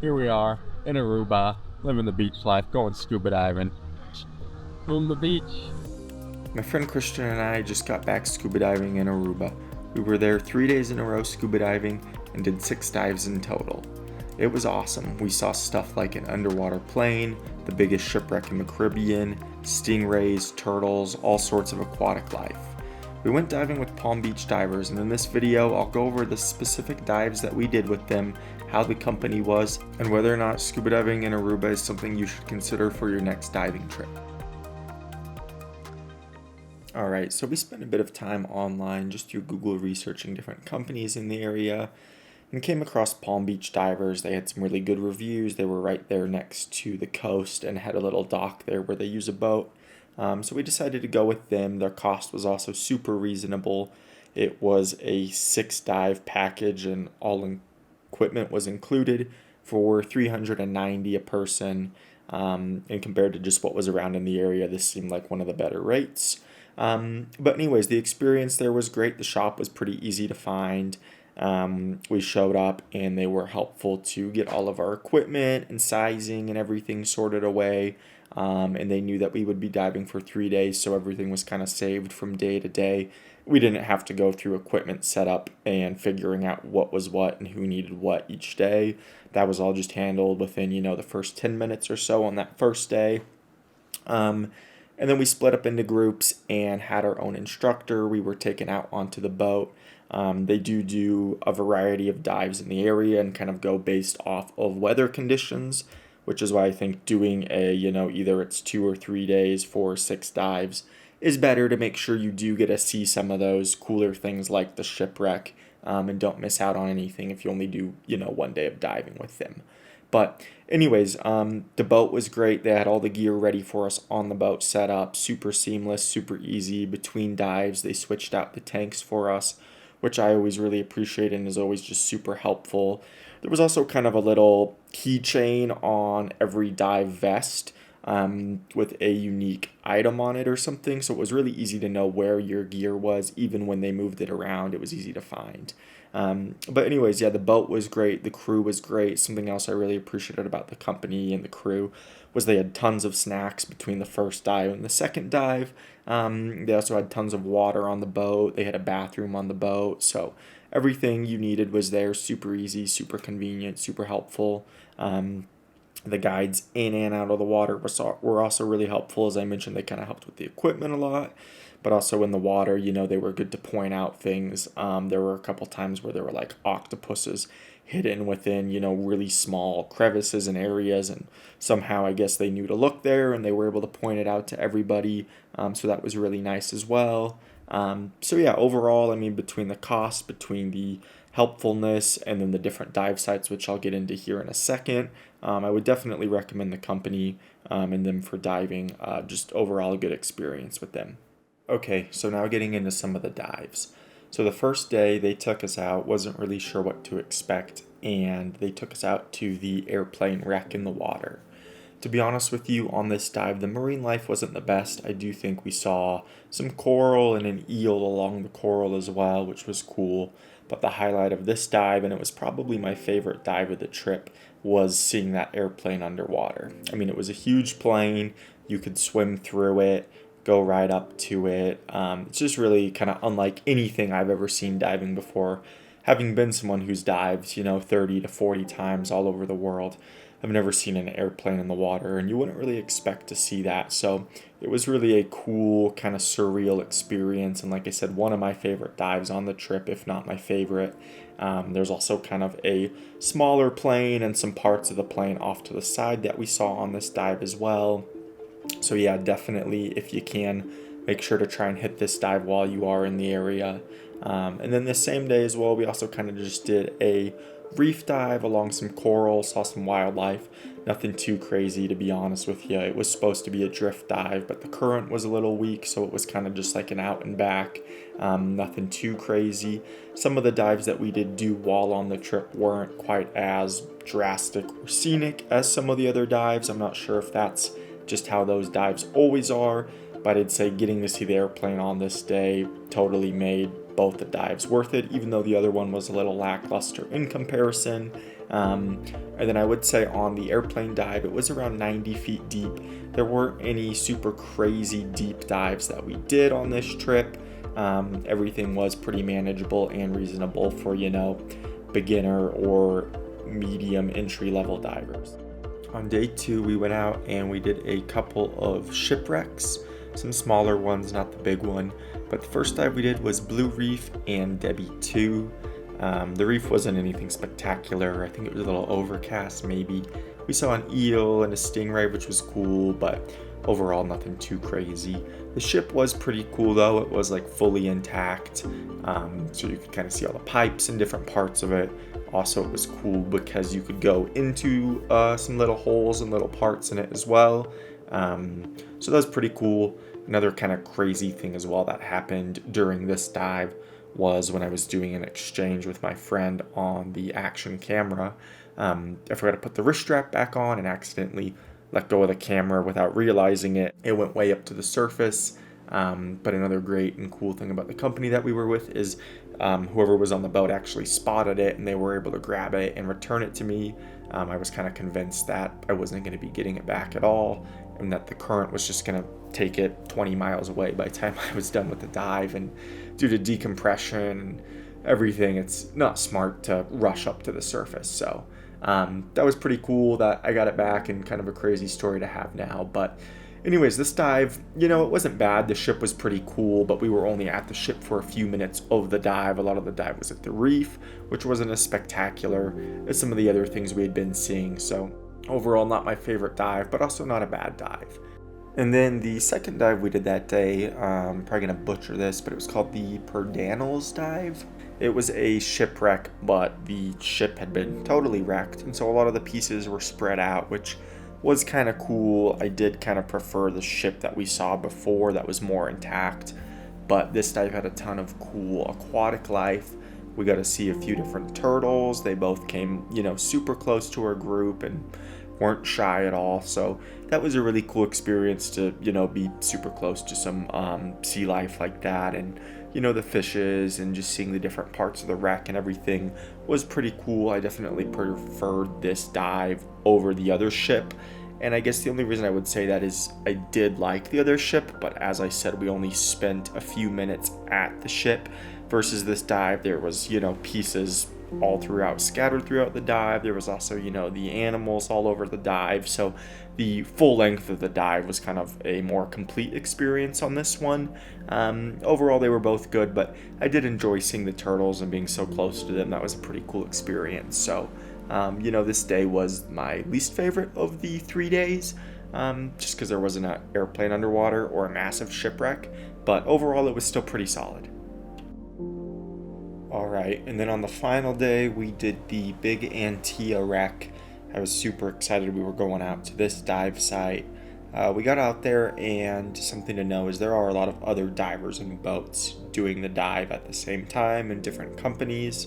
Here we are in Aruba, living the beach life, going scuba diving. Boom the beach. My friend Christian and I just got back scuba diving in Aruba. We were there 3 days in a row scuba diving and did 6 dives in total. It was awesome. We saw stuff like an underwater plane, the biggest shipwreck in the Caribbean, stingrays, turtles, all sorts of aquatic life. We went diving with Palm Beach divers, and in this video I'll go over the specific dives that we did with them, how the company was, and whether or not scuba diving in Aruba is something you should consider for your next diving trip. Alright, so we spent a bit of time online just through Google researching different companies in the area and came across Palm Beach Divers. They had some really good reviews. They were right there next to the coast and had a little dock there where they use a boat. So we decided to go with them. Their cost was also super reasonable. It was a 6 dive package and all equipment was included for $390 a person. And compared to just what was around in the area, this seemed like one of the better rates. But anyways, the experience there was great. The shop was pretty easy to find. We showed up and they were helpful to get all of our equipment and sizing and everything sorted away. And they knew that we would be diving for 3 days, so everything was kind of saved from day to day. We didn't have to go through equipment setup and figuring out what was what and who needed what each day. That was all just handled within, the first 10 minutes or so on that first day. And then we split up into groups and had our own instructor. We were taken out onto the boat. They do a variety of dives in the area and kind of go based off of weather conditions, which is why I think doing either it's 2 or 3 days for 6 dives is better to make sure you do get to see some of those cooler things like the shipwreck, and don't miss out on anything if you only do, 1 day of diving with them. But anyways, the boat was great. They had all the gear ready for us on the boat set up, super seamless, super easy. Between dives, they switched out the tanks for us, which I always really appreciate and is always just super helpful. There was also kind of a little keychain on every dive vest, with a unique item on it or something, so it was really easy to know where your gear was. Even when they moved it around, it was easy to find. But anyways, yeah, the boat was great, the crew was great. Something else I really appreciated about the company and the crew was they had tons of snacks between the first dive and the second dive. They also had tons of water on the boat. They had a bathroom on the boat, so everything you needed was there. Super easy, super convenient, super helpful. The guides in and out of the water were also really helpful. As I mentioned, they kind of helped with the equipment a lot, but also in the water, they were good to point out things. There were a couple times where there were like octopuses hidden within, really small crevices and areas, and somehow I guess they knew to look there and they were able to point it out to everybody. So that was really nice as well. So yeah, overall, I mean, between the cost, between the helpfulness, and then the different dive sites, which I'll get into here in a second, I would definitely recommend the company and them for diving. Just overall a good experience with them. Okay, so now getting into some of the dives. So the first day they took us out, wasn't really sure what to expect, and they took us out to the airplane wreck in the water. To be honest with you, on this dive, the marine life wasn't the best. I do think we saw some coral and an eel along the coral as well, which was cool. But the highlight of this dive, and it was probably my favorite dive of the trip, was seeing that airplane underwater. I mean, it was a huge plane. You could swim through it, go right up to it. It's just really kind of unlike anything I've ever seen diving before. Having been someone who's dived, 30 to 40 times all over the world, I've never seen an airplane in the water, and you wouldn't really expect to see that. So it was really a cool, kind of surreal experience. And like I said, one of my favorite dives on the trip, if not my favorite. There's also kind of a smaller plane and some parts of the plane off to the side that we saw on this dive as well. So yeah, definitely, if you can, make sure to try and hit this dive while you are in the area. And then the same day as well, we also kind of just did a reef dive along some coral, saw some wildlife. Nothing too crazy, to be honest with you. It was supposed to be a drift dive, but the current was a little weak, so it was kind of just like an out and back. Nothing too crazy. Some of the dives that we did do while on the trip weren't quite as drastic or scenic as some of the other dives. I'm not sure if that's just how those dives always are, but I'd say getting to see the airplane on this day totally made both the dives worth it, even though the other one was a little lackluster in comparison. And then I would say on the airplane dive, it was around 90 feet deep. There weren't any super crazy deep dives that we did on this trip. Everything was pretty manageable and reasonable for, beginner or medium entry level divers. On day 2, we went out and we did a couple of shipwrecks, some smaller ones, not the big one. But the first dive we did was Blue Reef and Debbie 2. The reef wasn't anything spectacular. I think it was a little overcast maybe. We saw an eel and a stingray, which was cool, but overall nothing too crazy. The ship was pretty cool though. It was like fully intact, so you could kind of see all the pipes and different parts of it. Also, it was cool because you could go into some little holes and little parts in it as well. So that was pretty cool. Another kind of crazy thing as well that happened during this dive was when I was doing an exchange with my friend on the action camera. I forgot to put the wrist strap back on and accidentally let go of the camera without realizing it. It went way up to the surface. But another great and cool thing about the company that we were with is whoever was on the boat actually spotted it and they were able to grab it and return it to me. I was kind of convinced that I wasn't going to be getting it back at all and that the current was just going to take it 20 miles away by the time I was done with the dive. And due to decompression and everything, it's not smart to rush up to the surface. So that was pretty cool that I got it back, and kind of a crazy story to have now. But anyways, this dive, it wasn't bad. The ship was pretty cool, but we were only at the ship for a few minutes of the dive. A lot of the dive was at the reef, which wasn't as spectacular as some of the other things we had been seeing. So overall, not my favorite dive, but also not a bad dive. And then the second dive we did that day, I'm probably going to butcher this, but it was called the Pedernales dive. It was a shipwreck, but the ship had been totally wrecked, and so a lot of the pieces were spread out, which was kind of cool. I did kind of prefer the ship that we saw before that was more intact, but this dive had a ton of cool aquatic life. We got to see a few different turtles. They both came, super close to our group and weren't shy at all. So that was a really cool experience to, be super close to some sea life like that. And, the fishes and just seeing the different parts of the wreck and everything was pretty cool. I definitely preferred this dive over the other ship. And I guess the only reason I would say that is I did like the other ship, but as I said, we only spent a few minutes at the ship versus this dive. There was, pieces all throughout, scattered throughout the dive. There was also, the animals all over the dive. So the full length of the dive was kind of a more complete experience on this one. Overall, they were both good, but I did enjoy seeing the turtles and being so close to them. That was a pretty cool experience. So, this day was my least favorite of the 3 days, just because there wasn't an airplane underwater or a massive shipwreck. But overall, it was still pretty solid. Alright, and then on the final day, we did the big Antilla wreck. I was super excited we were going out to this dive site. We got out there, and something to know is there are a lot of other divers and boats doing the dive at the same time in different companies.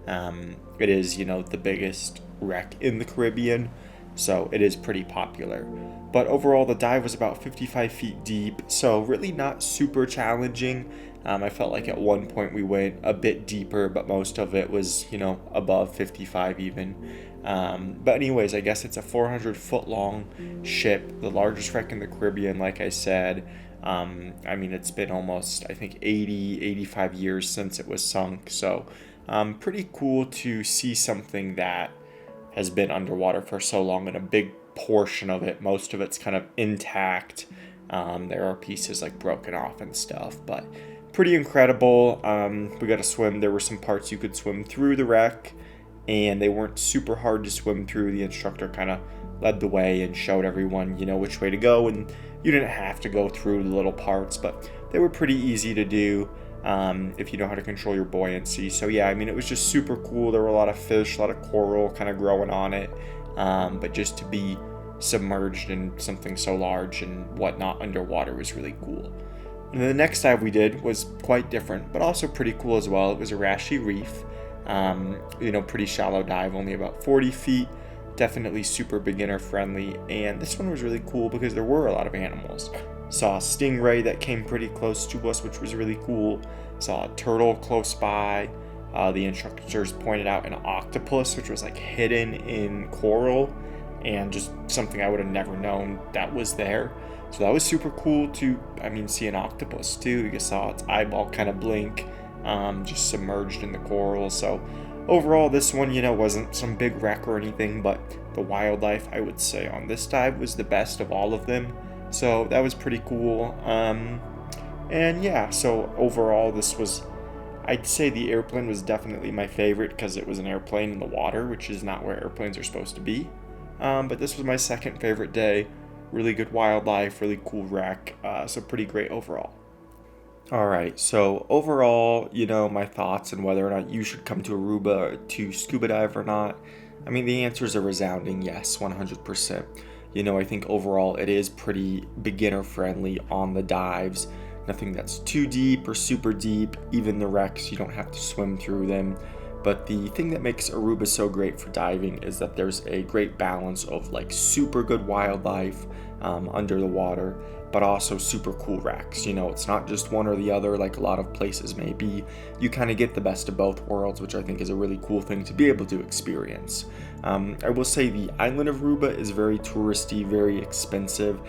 It is, the biggest wreck in the Caribbean, so it is pretty popular. But overall, the dive was about 55 feet deep, so really not super challenging. I felt like at one point we went a bit deeper, but most of it was, above 55 even. But anyways, I guess it's a 400-foot long ship, the largest wreck in the Caribbean, like I said. It's been almost, 85 years since it was sunk, so pretty cool to see something that has been underwater for so long, and a big portion of it, most of it's kind of intact. There are pieces like broken off and stuff, but pretty incredible. We got to swim. There were some parts you could swim through the wreck, and they weren't super hard to swim through. The instructor kind of led the way and showed everyone, which way to go, and you didn't have to go through the little parts, but they were pretty easy to do if you know how to control your buoyancy. So yeah, it was just super cool. There were a lot of fish, a lot of coral kind of growing on it, but just to be submerged in something so large and whatnot underwater was really cool. And the next dive we did was quite different, but also pretty cool as well. It was Arashi Reef. Pretty shallow dive, only about 40 feet. Definitely super beginner friendly. And this one was really cool because there were a lot of animals. Saw a stingray that came pretty close to us, which was really cool. Saw a turtle close by. The instructors pointed out an octopus, which was like hidden in coral, and just something I would have never known that was there. So that was super cool to, see an octopus too. You saw its eyeball kind of blink, just submerged in the coral. So overall, this one, wasn't some big wreck or anything, but the wildlife, I would say, on this dive was the best of all of them. So that was pretty cool. And yeah, so overall, I'd say the airplane was definitely my favorite because it was an airplane in the water, which is not where airplanes are supposed to be. But this was my second favorite day. Really good wildlife, really cool wreck, so pretty great overall. Alright, so overall, my thoughts on whether or not you should come to Aruba to scuba dive or not. The answer is a resounding yes, 100%. I think overall it is pretty beginner friendly on the dives. Nothing that's too deep or super deep. Even the wrecks, you don't have to swim through them. But the thing that makes Aruba so great for diving is that there's a great balance of like super good wildlife under the water, but also super cool wrecks. It's not just one or the other like a lot of places may be. You kind of get the best of both worlds, which I think is a really cool thing to be able to experience. I will say the island of Aruba is very touristy, very expensive.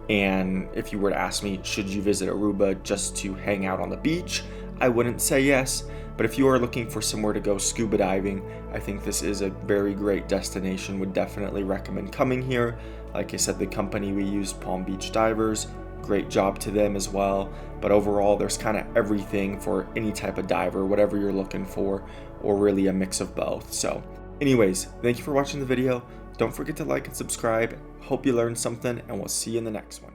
And if you were to ask me, should you visit Aruba just to hang out on the beach? I wouldn't say yes. But if you are looking for somewhere to go scuba diving, I think this is a very great destination. Would definitely recommend coming here. Like I said, the company we used, Palm Beach Divers, great job to them as well. But overall, there's kind of everything for any type of diver, whatever you're looking for, or really a mix of both. So anyways, thank you for watching the video. Don't forget to like and subscribe. Hope you learned something, and we'll see you in the next one.